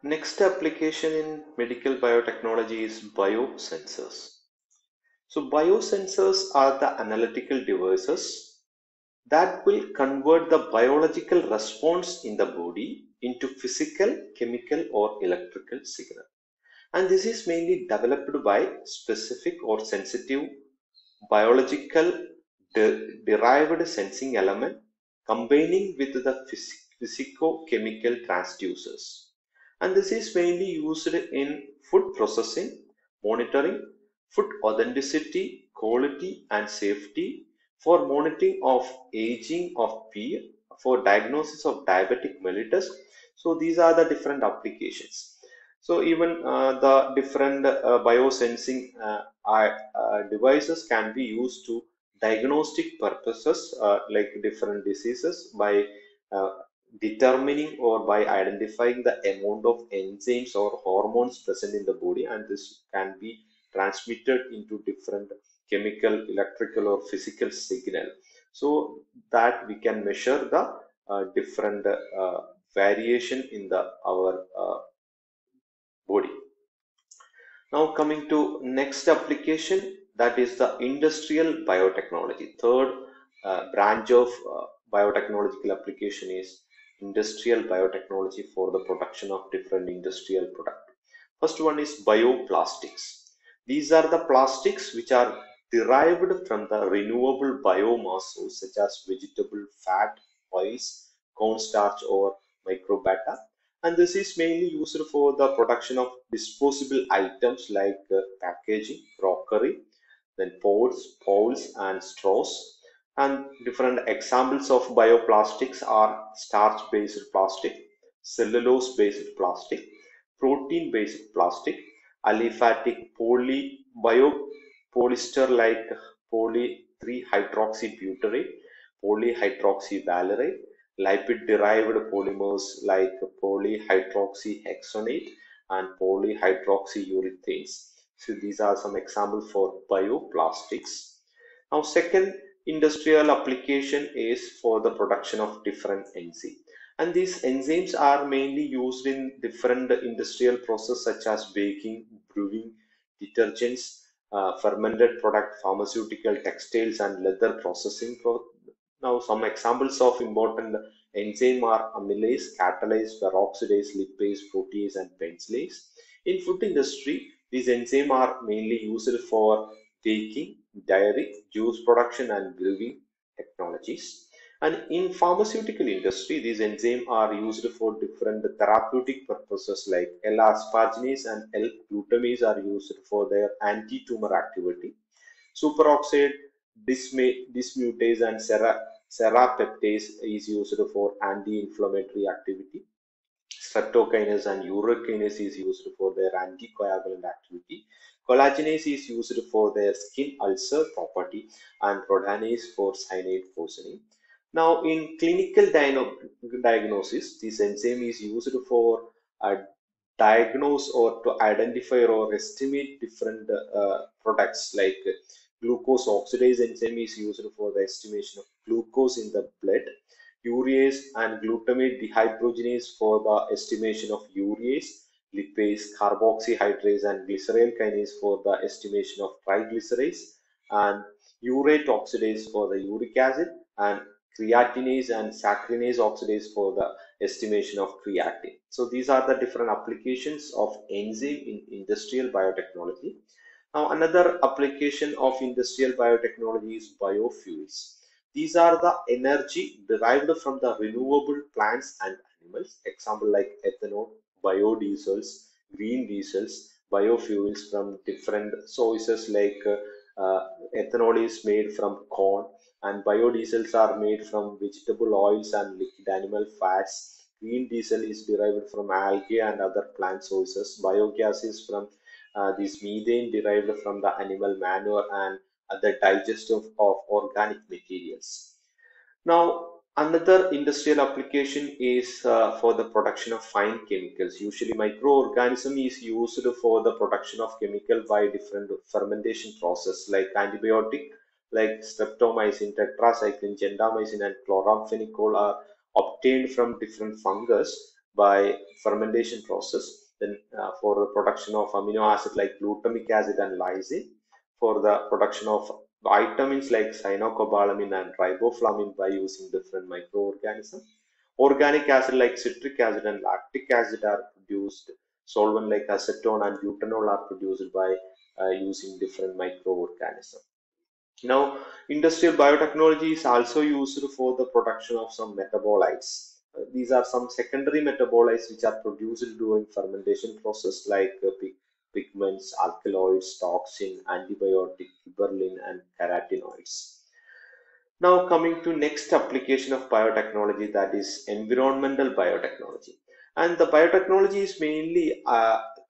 Next application in medical biotechnology is biosensors. So biosensors are the analytical devices that will convert the biological response in the body into physical, chemical or electrical signal. And this is mainly developed by specific or sensitive biological derived sensing element combining with the physico-chemical transducers. And this is mainly used in food processing, monitoring, food authenticity, quality and safety, for monitoring of aging of peer, for diagnosis of diabetic mellitus. So these are the different applications. So even the different biosensing devices can be used to diagnostic purposes like different diseases by uh, determining or by identifying the amount of enzymes or hormones present in the body, and this can be transmitted into different chemical, electrical or physical signal, so that we can measure the different variation in the our body. Now coming to next application, that is the industrial biotechnology. Third branch of biotechnological application is industrial biotechnology for the production of different industrial products. First one is bioplastics. These are the plastics which are derived from the renewable biomass source such as vegetable fat, oils, cornstarch or microbiota, and this is mainly used for the production of disposable items like packaging, crockery, then pots, bowls and straws. And different examples of bioplastics are starch based plastic, cellulose based plastic, protein based plastic, aliphatic biopolyester like poly 3 hydroxybutyrate, polyhydroxyvalerate, lipid derived polymers like polyhydroxyhexanate and polyhydroxyurethanes. So these are some examples for bioplastics. Now second industrial application is for the production of different enzymes. And these enzymes are mainly used in different industrial processes such as baking, brewing, detergents, fermented product, pharmaceutical, textiles and leather processing. Now some examples of important enzyme are amylase, catalase, peroxidase, lipase, protease and benzylase. In food industry, these enzymes are mainly used for baking, dairy, juice production and brewing technologies. And in pharmaceutical industry, these enzymes are used for different therapeutic purposes like L-asparginase and L-glutamase are used for their anti-tumor activity. Superoxide dismutase and serrapeptase is used for anti-inflammatory activity. Streptokinase and urokinase is used for their anticoagulant activity. Collagenase is used for their skin ulcer property and rhodanase for cyanide poisoning. Now, in clinical diagnosis, this enzyme is used for diagnose or to identify or estimate different products like glucose oxidase enzyme is used for the estimation of glucose in the blood, urease and glutamate dehydrogenase for the estimation of urease, lipase, carboxyhydrase and glycerol kinase for the estimation of triglycerides, and urate oxidase for the uric acid, and creatinase and saccharinase oxidase for the estimation of creatine. So these are the different applications of enzyme in industrial biotechnology. Now another application of industrial biotechnology is biofuels. These are the energy derived from the renewable plants and animals. Example like ethanol, biodiesels, green diesels, biofuels from different sources like ethanol is made from corn and biodiesels are made from vegetable oils and liquid animal fats. Green diesel is derived from algae and other plant sources. Biogas is from this methane derived from the animal manure and other digestive of organic materials. Now, another industrial application is for the production of fine chemicals. Usually, microorganism is used for the production of chemical by different fermentation process like antibiotic, like streptomycin, tetracycline, gentamicin, and chloramphenicol are obtained from different fungus. by fermentation process. Then for the production of amino acid like glutamic acid and lysine, for the production of vitamins like cyanocobalamin and riboflavin by using different microorganisms. Organic acid like citric acid and lactic acid are produced. Solvent like acetone and butanol are produced by using different microorganisms. Now, industrial biotechnology is also used for the production of some metabolites. These are some secondary metabolites which are produced during fermentation process like pigments, alkaloids, toxin, antibiotic, gibberellin, and carotenoids. Now coming to next application of biotechnology, that is environmental biotechnology. And the biotechnology is mainly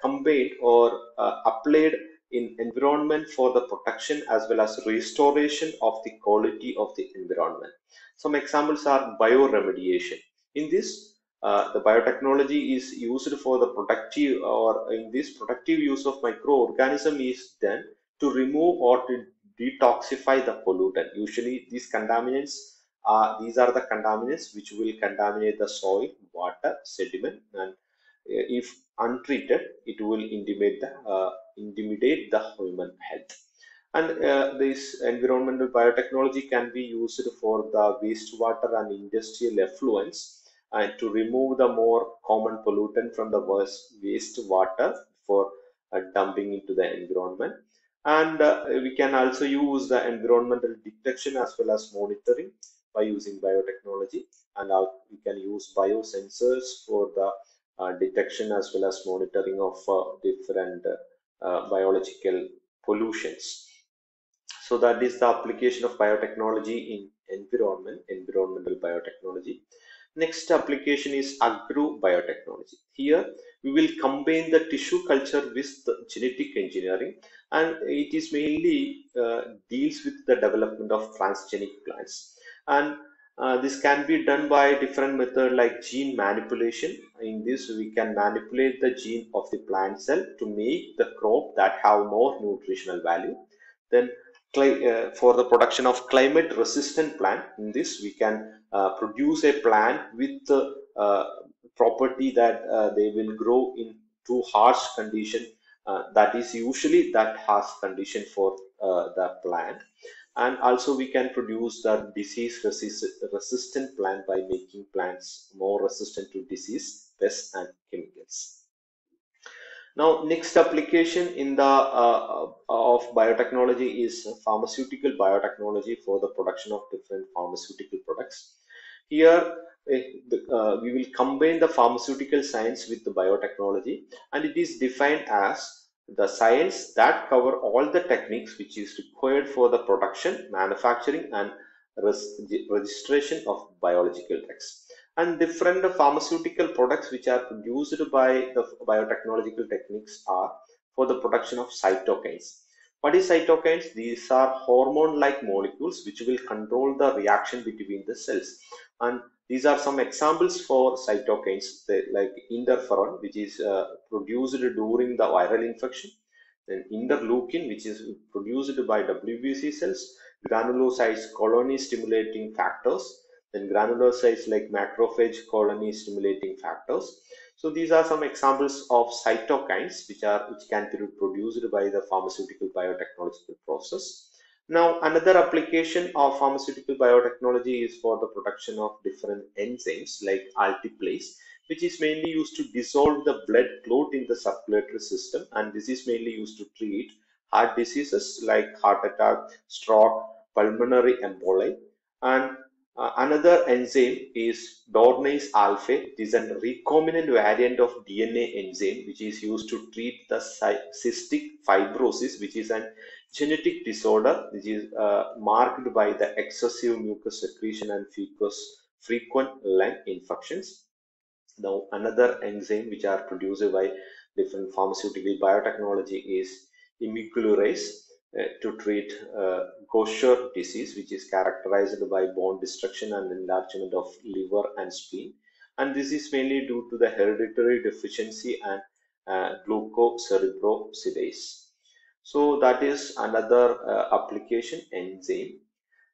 combined or applied in environment for the protection as well as restoration of the quality of the environment. Some examples are bioremediation. In this, the biotechnology is used for the productive, or in this productive use of microorganism is done to remove or to detoxify the pollutant. Usually these contaminants these are the contaminants which will contaminate the soil, water, sediment, and if untreated, it will intimidate the human health. And this environmental biotechnology can be used for the wastewater and industrial effluents and to remove the more common pollutant from the wastewater for dumping into the environment. And we can also use the environmental detection as well as monitoring by using biotechnology. And we can use biosensors for the detection as well as monitoring of different biological pollutions. So that is the application of biotechnology in environmental biotechnology. Next application is agrobiotechnology. Here we will combine the tissue culture with the genetic engineering, and it is mainly deals with the development of transgenic plants. And this can be done by different method like gene manipulation. In this, we can manipulate the gene of the plant cell to make the crop that have more nutritional value. Then for the production of climate resistant plant, in this we can produce a plant with the property that they will grow in too harsh condition, that is usually that harsh condition for the plant. And also we can produce the disease resistant plant by making plants more resistant to disease, pests, and chemicals. Now, next application in the of biotechnology is pharmaceutical biotechnology for the production of different pharmaceutical products. Here, we will combine the pharmaceutical science with the biotechnology, and it is defined as the science that cover all the techniques which is required for the production, manufacturing, and registration of biological drugs. And different pharmaceutical products which are produced by the biotechnological techniques are for the production of cytokines. What is cytokines? These are hormone-like molecules which will control the reaction between the cells. And these are some examples for cytokines, like interferon, which is produced during the viral infection, then interleukin, which is produced by WBC cells, granulocytes colony stimulating factors, then granulocytes like macrophage colony stimulating factors. So these are some examples of cytokines which can be produced by the pharmaceutical biotechnological process. Now, another application of pharmaceutical biotechnology is for the production of different enzymes like alteplase, which is mainly used to dissolve the blood clot in the circulatory system, and this is mainly used to treat heart diseases like heart attack, stroke, pulmonary emboli. And another enzyme is Dornase alpha. It is a recombinant variant of DNA enzyme which is used to treat the cystic fibrosis, which is a genetic disorder which is marked by the excessive mucus secretion and frequent lung infections. Now, another enzyme which are produced by different pharmaceutical biotechnology is imiglucerase to treat Gaucher disease, which is characterized by bone destruction and enlargement of liver and spleen. And this is mainly due to the hereditary deficiency and glucocerebrosidase. So that is another application, enzyme.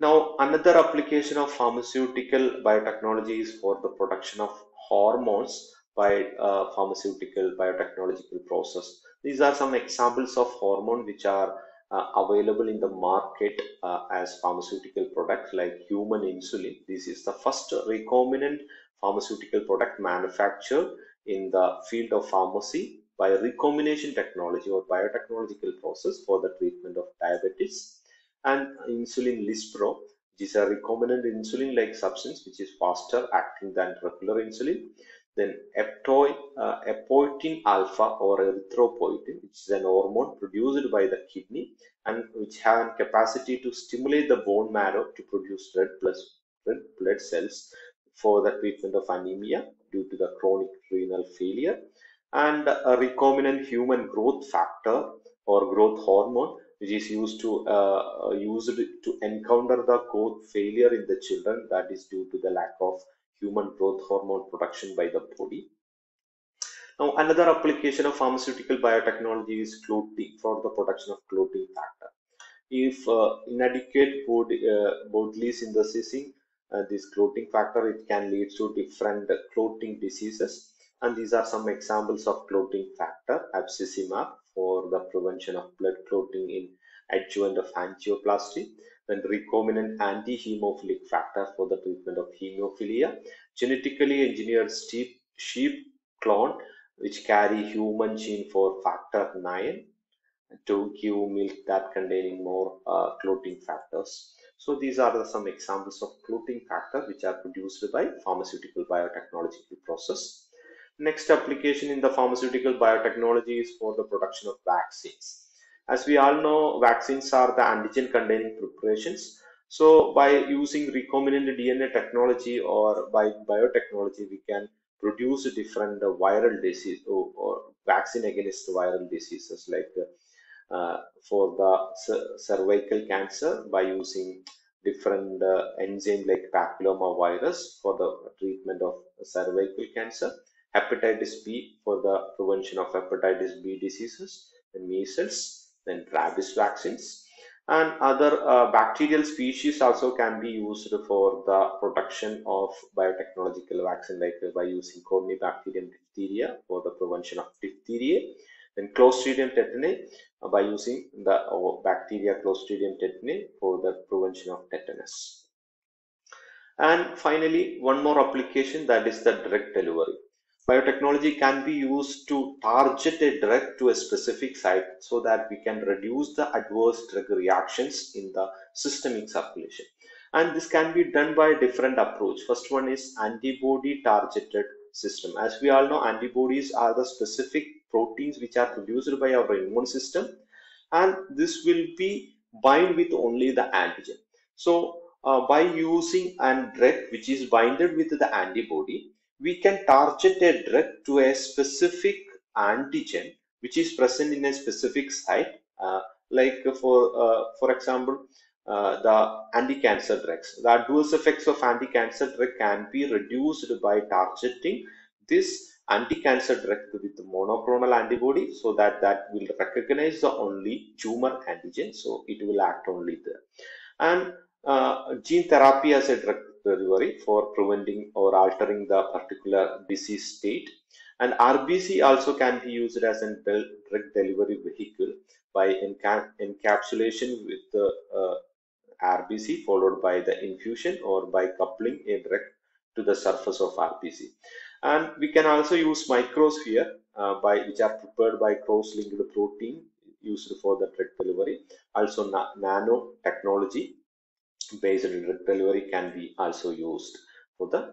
Now, another application of pharmaceutical biotechnology is for the production of hormones by pharmaceutical biotechnological process. These are some examples of hormone which are available in the market as pharmaceutical products like human insulin. This is the first recombinant pharmaceutical product manufactured in the field of pharmacy by recombination technology or biotechnological process for the treatment of diabetes. And insulin Lispro, which is a recombinant insulin-like substance which is faster acting than regular insulin. Then epoetin alpha or erythropoietin, which is an hormone produced by the kidney and which have capacity to stimulate the bone marrow to produce red blood cells for the treatment of anemia due to the chronic renal failure. And a recombinant human growth factor or growth hormone, which is used to encounter the growth failure in the children, that is due to the lack of human growth hormone production by the body. Now, another application of pharmaceutical biotechnology is clotting for the production of clotting factor. If inadequate bodily synthesizing this clotting factor, it can lead to different clotting diseases. And these are some examples of clotting factor: abscessimab for the prevention of blood clotting in adjuvant of angioplasty, then recombinant anti-hemophilic factor for the treatment of hemophilia, genetically engineered sheep clone which carry human gene for factor 9 to give milk that containing more clotting factors. So these are some examples of clotting factor which are produced by pharmaceutical biotechnological process. Next application in the pharmaceutical biotechnology is for the production of vaccines. As we all know, vaccines are the antigen containing preparations. So by using recombinant DNA technology or by biotechnology, we can produce different viral disease or vaccine against viral diseases like for the cervical cancer by using different enzyme like papilloma virus for the treatment of cervical cancer, hepatitis B for the prevention of hepatitis B diseases, and measles, then rabies vaccines, and other bacterial species also can be used for the production of biotechnological vaccine, like by using Corynebacterium diphtheria for the prevention of diphtheria, then Clostridium tetani by using the bacteria Clostridium tetani for the prevention of tetanus. And finally, one more application, that is the drug delivery. Biotechnology can be used to target a drug to a specific site so that we can reduce the adverse drug reactions in the systemic circulation. And this can be done by a different approach. First one is antibody targeted system. As we all know, antibodies are the specific proteins which are produced by our immune system, and this will be bind with only the antigen. So by using a drug which is binded with the antibody, we can target a drug to a specific antigen which is present in a specific site, like for example, the anti-cancer drugs. The adverse effects of anti-cancer drug can be reduced by targeting this anti-cancer drug with monoclonal antibody, so that will recognize the only tumor antigen, so it will act only there. And gene therapy as a drug delivery for preventing or altering the particular disease state. And RBC also can be used as a drug delivery vehicle by encapsulation with the RBC followed by the infusion or by coupling a drug to the surface of RBC. And we can also use microsphere which are prepared by cross-linked protein used for the drug delivery. Also nanotechnology based drug delivery can be also used for the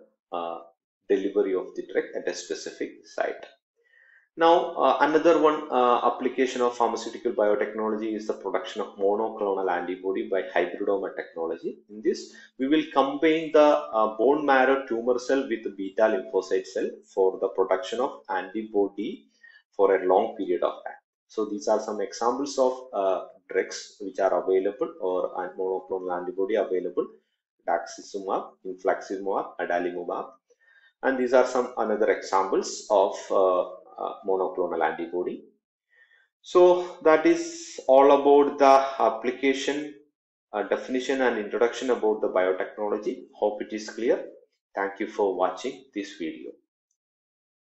delivery of the drug at a specific site. Now, another one application of pharmaceutical biotechnology is the production of monoclonal antibody by hybridoma technology. In this, we will combine the bone marrow tumor cell with the beta lymphocyte cell for the production of antibody for a long period of time. So these are some examples of drugs which are available, or monoclonal antibody available: daxizumab, infliximab, adalimumab, and these are some another examples of monoclonal antibody. So that is all about the application, definition and introduction about the biotechnology. Hope it is clear. Thank you for watching this video.